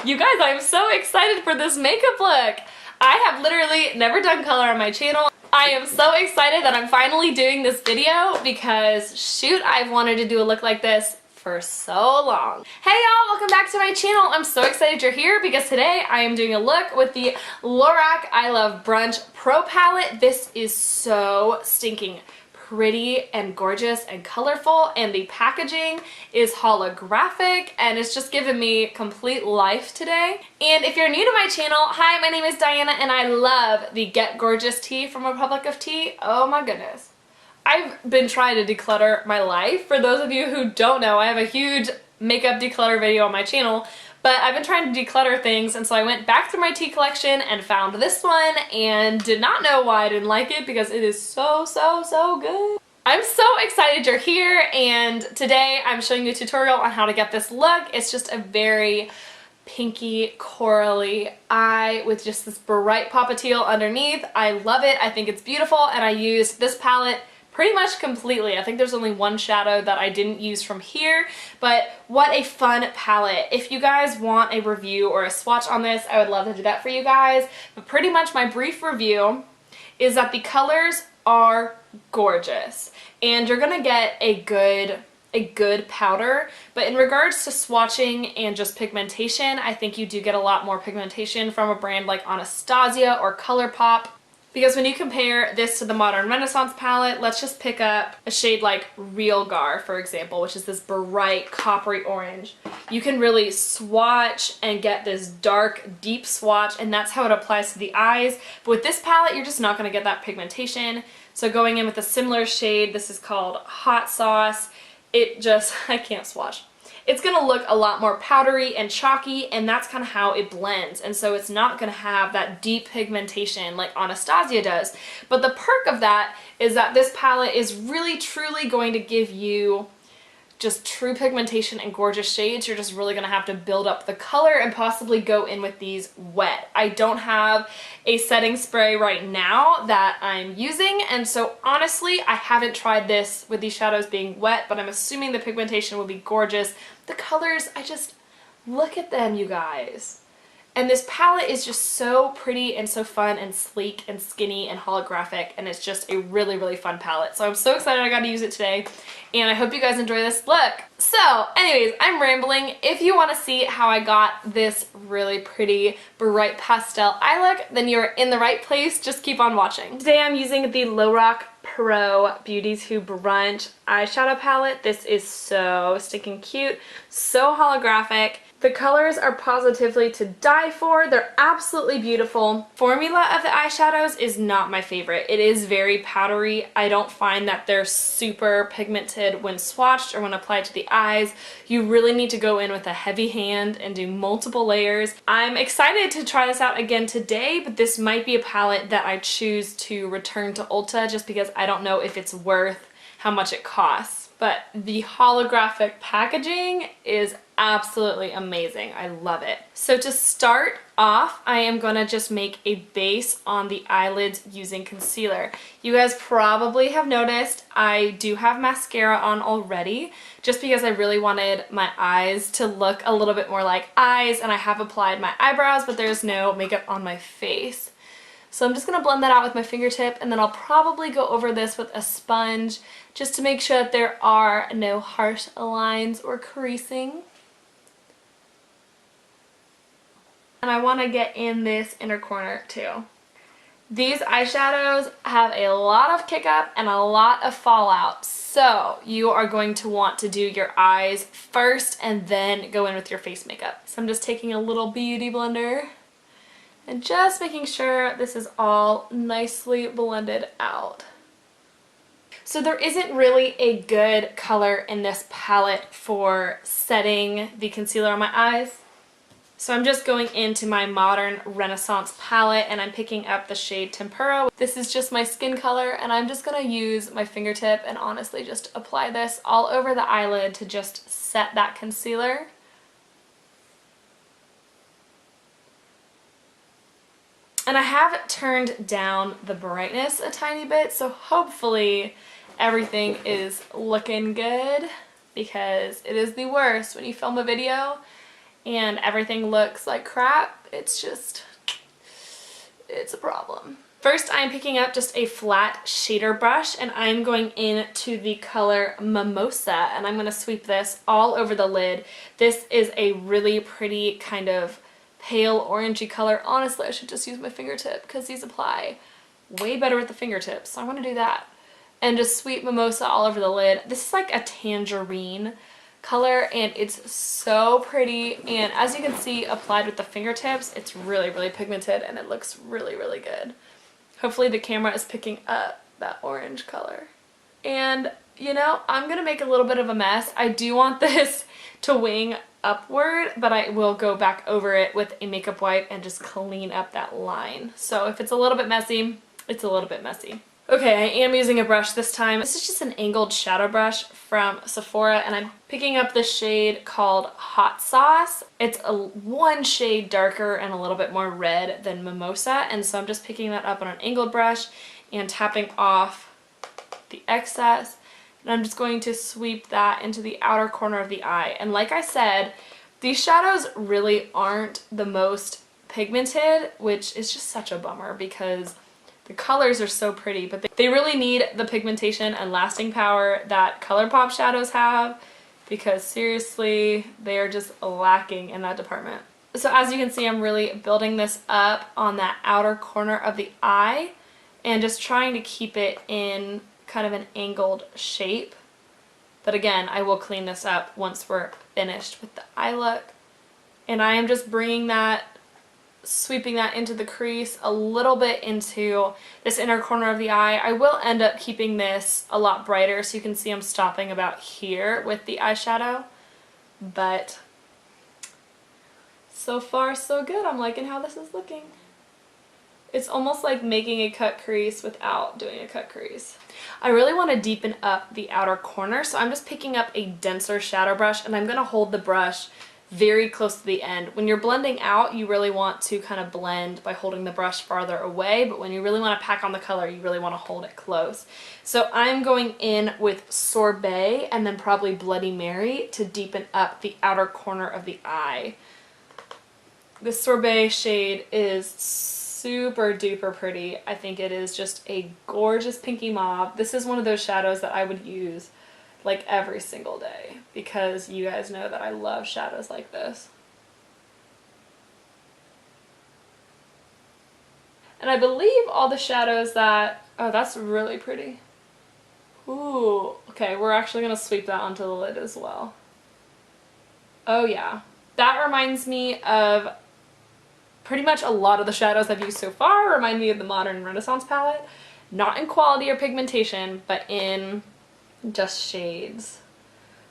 You guys, I'm so excited for this makeup look. I have literally never done color on my channel. I am so excited that I'm finally doing this video because shoot, I've wanted to do a look like this for so long. Hey y'all, welcome back to my channel. I'm so excited you're here because today I am doing a look with the LORAC I Love Brunch Pro Palette. This is so stinking pretty and gorgeous and colorful, and the packaging is holographic and it's just given me complete life today. And if you're new to my channel, hi, my name is Diana and I love the Get Gorgeous tea from Republic of Tea. Oh my goodness. I've been trying to declutter my life. For those of you who don't know, I have a huge makeup declutter video on my channel, but I've been trying to declutter things, and so I went back through my tea collection and found this one and did not know why I didn't like it because it is so good. I'm so excited you're here, and today I'm showing you a tutorial on how to get this look. It's just a very pinky corally eye with just this bright pop of teal underneath. I love it. I think it's beautiful, and I used this palette pretty much completely. I think there's only one shadow that I didn't use from here, but what a fun palette. If you guys want a review or a swatch on this, I would love to do that for you guys. But pretty much my brief review is that the colors are gorgeous and you're gonna get a good powder, but in regards to swatching and just pigmentation, I think you do get a lot more pigmentation from a brand like Anastasia or ColourPop. Because when you compare this to the Modern Renaissance palette, let's just pick up a shade like Real Gar, for example, which is this bright coppery orange. You can really swatch and get this dark, deep swatch, and that's how it applies to the eyes. But with this palette, you're just not going to get that pigmentation. So going in with a similar shade, this is called Hot Sauce, it just, I can't swatch. It's going to look a lot more powdery and chalky, and that's kind of how it blends, and so it's not going to have that deep pigmentation like Anastasia does. But the perk of that is that this palette is really truly going to give you just true pigmentation and gorgeous shades. You're just really going to have to build up the color and possibly go in with these wet. I don't have a setting spray right now that I'm using, and so honestly I haven't tried this with these shadows being wet, but I'm assuming the pigmentation will be gorgeous. The colors, I just look at them, you guys. And this palette is just so pretty and so fun and sleek and skinny and holographic, and it's just a really fun palette. So I'm so excited I got to use it today, and I hope you guys enjoy this look. So anyways, I'm rambling. If you want to see how I got this really pretty bright pastel eye look, then you're in the right place. Just keep on watching. Today I'm using the LORAC Pro Beauty to Brunch eyeshadow palette. This is so stinking cute, so holographic. The colors are positively to die for. They're absolutely beautiful. Formula of the eyeshadows is not my favorite. It is very powdery. I don't find that they're super pigmented when swatched or when applied to the eyes. You really need to go in with a heavy hand and do multiple layers. I'm excited to try this out again today, but this might be a palette that I choose to return to Ulta just because I don't know if it's worth how much it costs. But the holographic packaging is absolutely amazing. I love it. So to start off, I am going to just make a base on the eyelids using concealer. You guys probably have noticed I do have mascara on already just because I really wanted my eyes to look a little bit more like eyes, and I have applied my eyebrows, but there's no makeup on my face. So I'm just going to blend that out with my fingertip, and then I'll probably go over this with a sponge just to make sure that there are no harsh lines or creasing. And I want to get in this inner corner too. These eyeshadows have a lot of kick up and a lot of fallout, so you are going to want to do your eyes first and then go in with your face makeup. So I'm just taking a little beauty blender and just making sure this is all nicely blended out. So there isn't really a good color in this palette for setting the concealer on my eyes. So I'm just going into my Modern Renaissance palette and I'm picking up the shade Tempera. This is just my skin color, and I'm just going to use my fingertip and honestly just apply this all over the eyelid to just set that concealer. And I have turned down the brightness a tiny bit, so hopefully everything is looking good, because it is the worst when you film a video and everything looks like crap, it's a problem. First, I'm picking up just a flat shader brush, and I'm going into the color Mimosa, and I'm going to sweep this all over the lid. This is a really pretty kind of pale orangey color. Honestly, I should just use my fingertip because these apply way better with the fingertips, so I want to do that. And just sweep Mimosa all over the lid. This is like a tangerine color, and it's so pretty, and as you can see, applied with the fingertips, it's really, really pigmented, and it looks really, really good. Hopefully the camera is picking up that orange color. And, you know, I'm gonna make a little bit of a mess. I do want this to wing upward, but I will go back over it with a makeup wipe and just clean up that line. So if it's a little bit messy, it's a little bit messy. Okay, I am using a brush this time. This is just an angled shadow brush from Sephora, and I'm picking up the shade called Hot Sauce. It's one shade darker and a little bit more red than Mimosa, and so I'm just picking that up on an angled brush and tapping off the excess, and I'm just going to sweep that into the outer corner of the eye. And like I said, these shadows really aren't the most pigmented, which is just such a bummer because the colors are so pretty, but they really need the pigmentation and lasting power that ColourPop shadows have, because seriously, they are just lacking in that department. So as you can see, I'm really building this up on that outer corner of the eye and just trying to keep it in kind of an angled shape. But again, I will clean this up once we're finished with the eye look. And I am just bringing that, sweeping that into the crease, a little bit into this inner corner of the eye. I will end up keeping this a lot brighter, so you can see I'm stopping about here with the eyeshadow, but so far so good. I'm liking how this is looking. It's almost like making a cut crease without doing a cut crease. I really want to deepen up the outer corner, so I'm just picking up a denser shadow brush, and I'm going to hold the brush very close to the end. When you're blending out, you really want to kind of blend by holding the brush farther away, but when you really want to pack on the color, you really want to hold it close. So I'm going in with Sorbet and then probably Bloody Mary to deepen up the outer corner of the eye. This Sorbet shade is super duper pretty. I think it is just a gorgeous pinky mauve. This is one of those shadows that I would use like every single day, because you guys know that I love shadows like this. And I believe all the shadows that, oh, that's really pretty. Ooh, okay, we're actually gonna sweep that onto the lid as well. Oh yeah, that reminds me of pretty much a lot of the shadows I've used so far. Remind me of the Modern Renaissance palette. Not in quality or pigmentation, but in just shades.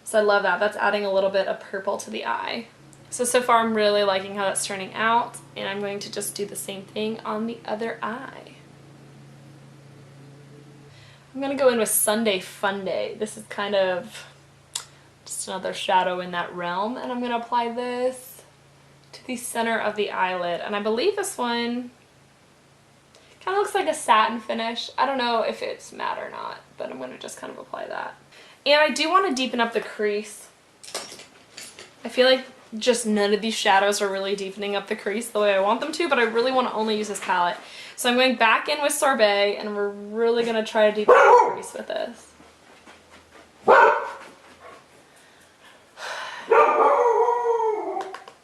So I love that. That's adding a little bit of purple to the eye. So far I'm really liking how that's turning out, and I'm going to just do the same thing on the other eye. I'm going to go in with Sunday Funday. This is kind of just another shadow in that realm, and I'm going to apply this to the center of the eyelid. And I believe this one kind of looks like a satin finish. I don't know if it's matte or not, but I'm going to just kind of apply that. And I do want to deepen up the crease. I feel like just none of these shadows are really deepening up the crease the way I want them to, but I really want to only use this palette. So I'm going back in with Sorbet, and we're really going to try to deepen up the crease with this.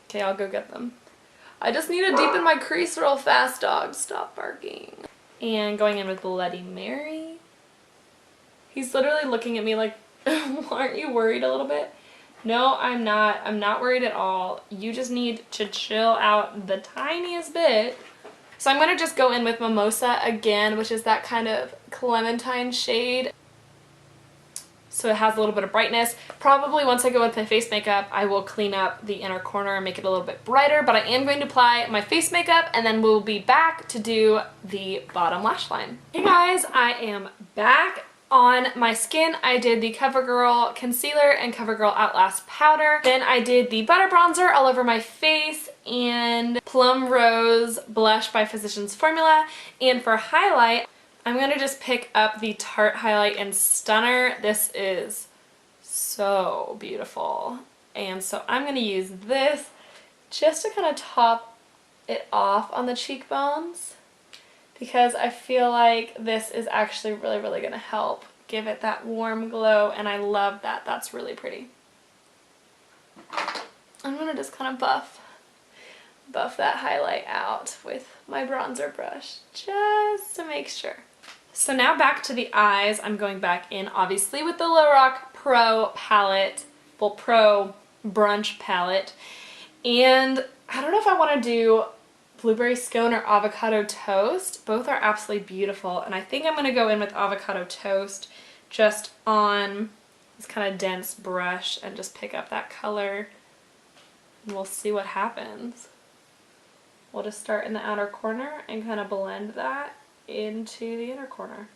Okay, I'll go get them. I just need to deepen my crease real fast, dog. Stop barking. And going in with Bloody Mary. He's literally looking at me like, aren't you worried a little bit? No, I'm not. I'm not worried at all. You just need to chill out the tiniest bit. So I'm going to just go in with Mimosa again, which is that kind of clementine shade. So it has a little bit of brightness. Probably once I go with my face makeup, I will clean up the inner corner and make it a little bit brighter, but I am going to apply my face makeup, and then we'll be back to do the bottom lash line. Hey guys, I am back. On my skin, I did the CoverGirl concealer and CoverGirl Outlast powder. Then I did the butter bronzer all over my face and Plum Rose blush by Physicians Formula. And for highlight, I'm going to just pick up the Tarte Highlight in Stunner. This is so beautiful. And so I'm going to use this just to kind of top it off on the cheekbones, because I feel like this is actually really, really going to help give it that warm glow, and I love that. That's really pretty. I'm going to just kind of buff that highlight out with my bronzer brush just to make sure. So now back to the eyes. I'm going back in obviously with the LORAC Pro palette, well, Pro Brunch palette, and I don't know if I want to do blueberry scone or avocado toast. Both are absolutely beautiful, and I think I'm going to go in with avocado toast just on this kind of dense brush and just pick up that color, and we'll see what happens. We'll just start in the outer corner and kind of blend that into the inner corner.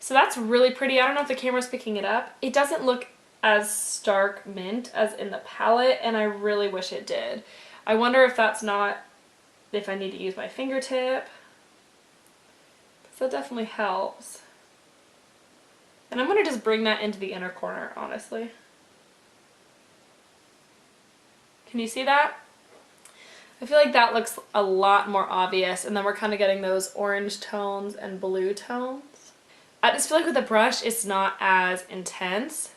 So that's really pretty. I don't know if the camera's picking it up. It doesn't look as stark mint as in the palette, and I really wish it did. I wonder if that's not, if I need to use my fingertip, because that definitely helps. And I'm going to just bring that into the inner corner, honestly. Can you see that? I feel like that looks a lot more obvious, and then we're kind of getting those orange tones and blue tones. I just feel like with the brush it's not as intense.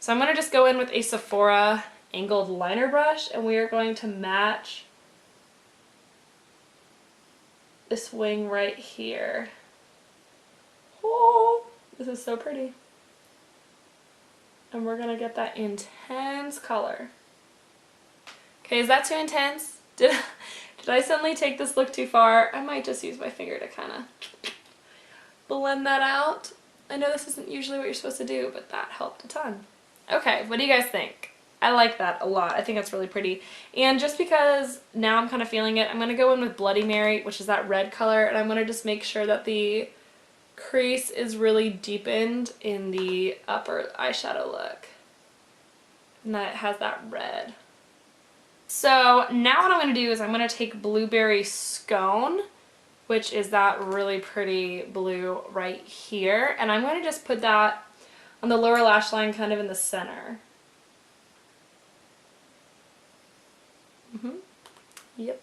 So I'm going to just go in with a Sephora angled liner brush, and we are going to match this wing right here. Oh, this is so pretty. And we're going to get that intense color. Okay, is that too intense? Did I suddenly take this look too far? I might just use my finger to kind of blend that out. I know this isn't usually what you're supposed to do, but that helped a ton. Okay, what do you guys think? I like that a lot. I think that's really pretty. And just because now I'm kind of feeling it, I'm going to go in with Bloody Mary, which is that red color, and I'm going to just make sure that the crease is really deepened in the upper eyeshadow look, and that it has that red. So now what I'm going to do is I'm going to take Blueberry Scone, which is that really pretty blue right here, and I'm going to just put that on the lower lash line kind of in the center. Yep.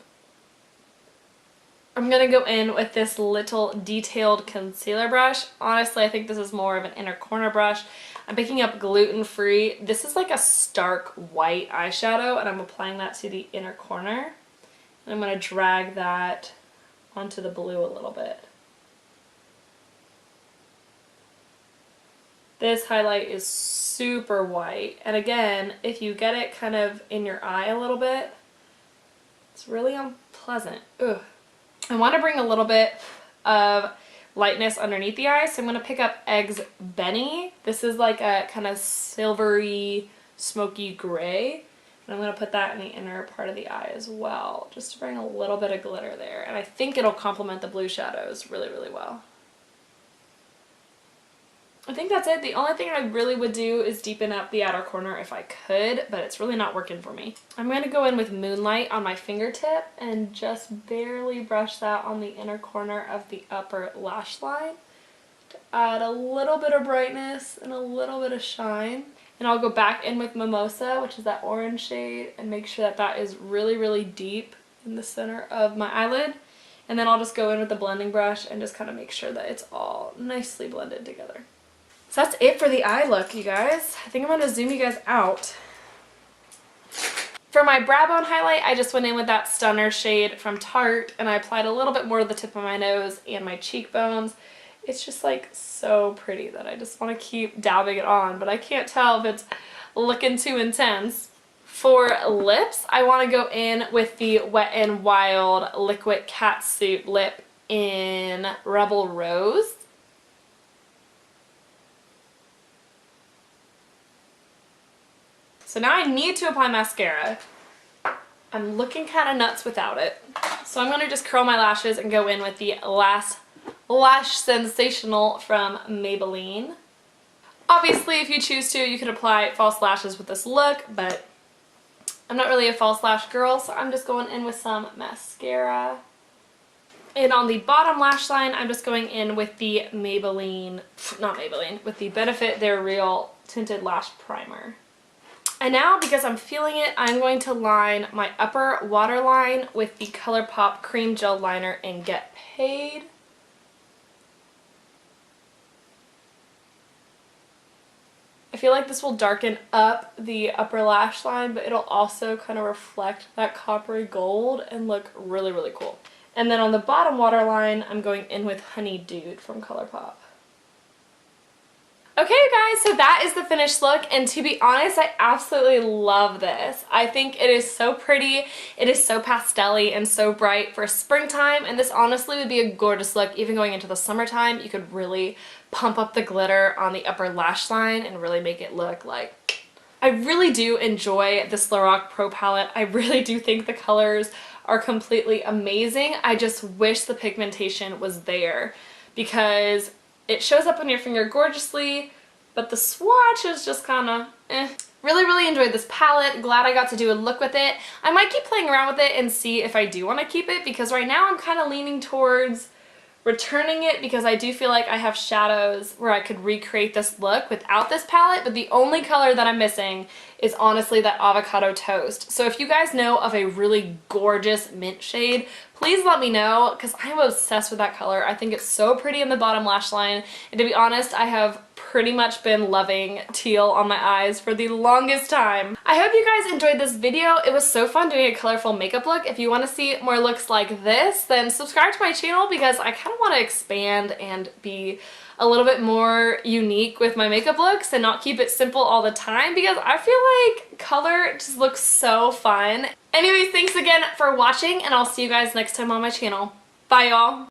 I'm going to go in with this little detailed concealer brush. Honestly, I think this is more of an inner corner brush. I'm picking up Gluten Free. This is like a stark white eyeshadow, and I'm applying that to the inner corner. And I'm going to drag that onto the blue a little bit. This highlight is super white, and again, if you get it kind of in your eye a little bit, it's really unpleasant. Ugh. I want to bring a little bit of lightness underneath the eye, so I'm going to pick up Eggs Benny. This is like a kind of silvery, smoky gray, and I'm going to put that in the inner part of the eye as well, just to bring a little bit of glitter there, and I think it'll complement the blue shadows really, really well. I think that's it. The only thing I really would do is deepen up the outer corner if I could, but it's really not working for me. I'm going to go in with Moonlight on my fingertip and just barely brush that on the inner corner of the upper lash line to add a little bit of brightness and a little bit of shine. And I'll go back in with Mimosa, which is that orange shade, and make sure that that is really, really deep in the center of my eyelid. And then I'll just go in with the blending brush and just kind of make sure that it's all nicely blended together. So that's it for the eye look, you guys. I think I'm going to zoom you guys out. For my brow bone highlight, I just went in with that Stunner shade from Tarte, and I applied a little bit more to the tip of my nose and my cheekbones. It's just like so pretty that I just want to keep dabbing it on, but I can't tell if it's looking too intense. For lips, I want to go in with the Wet n Wild Liquid Catsuit Lip in Rebel Rose. So now I need to apply mascara. I'm looking kind of nuts without it. So I'm going to just curl my lashes and go in with the Lash Sensational from Maybelline. Obviously, if you choose to, you could apply false lashes with this look, but I'm not really a false lash girl, so I'm just going in with some mascara. And on the bottom lash line, I'm just going in with the with the Benefit They're Real Tinted Lash Primer. And now, because I'm feeling it, I'm going to line my upper waterline with the ColourPop Cream Gel Liner in Get Paid. I feel like this will darken up the upper lash line, but it'll also kind of reflect that coppery gold and look really, really cool. And then on the bottom waterline, I'm going in with Honey Dude from ColourPop. Okay, you guys, so that is the finished look, and to be honest, I absolutely love this. I think it is so pretty, it is so pastel-y and so bright for springtime, and this honestly would be a gorgeous look even going into the summertime. You could really pump up the glitter on the upper lash line and really make it look like... I really do enjoy this LORAC Pro palette. I really do think the colors are completely amazing. I just wish the pigmentation was there because it shows up on your finger gorgeously, but the swatch is just kind of eh. Really, really enjoyed this palette. Glad I got to do a look with it. I might keep playing around with it and see if I do want to keep it, because right now I'm kind of leaning towards returning it because I do feel like I have shadows where I could recreate this look without this palette, but the only color that I'm missing is honestly that avocado toast. So if you guys know of a really gorgeous mint shade, please let me know because I'm obsessed with that color. I think it's so pretty in the bottom lash line, and to be honest, I have pretty much been loving teal on my eyes for the longest time. I hope you guys enjoyed this video. It was so fun doing a colorful makeup look. If you want to see more looks like this, then subscribe to my channel because I kind of want to expand and be a little bit more unique with my makeup looks and not keep it simple all the time, because I feel like color just looks so fun. Anyways, thanks again for watching, and I'll see you guys next time on my channel. Bye, y'all.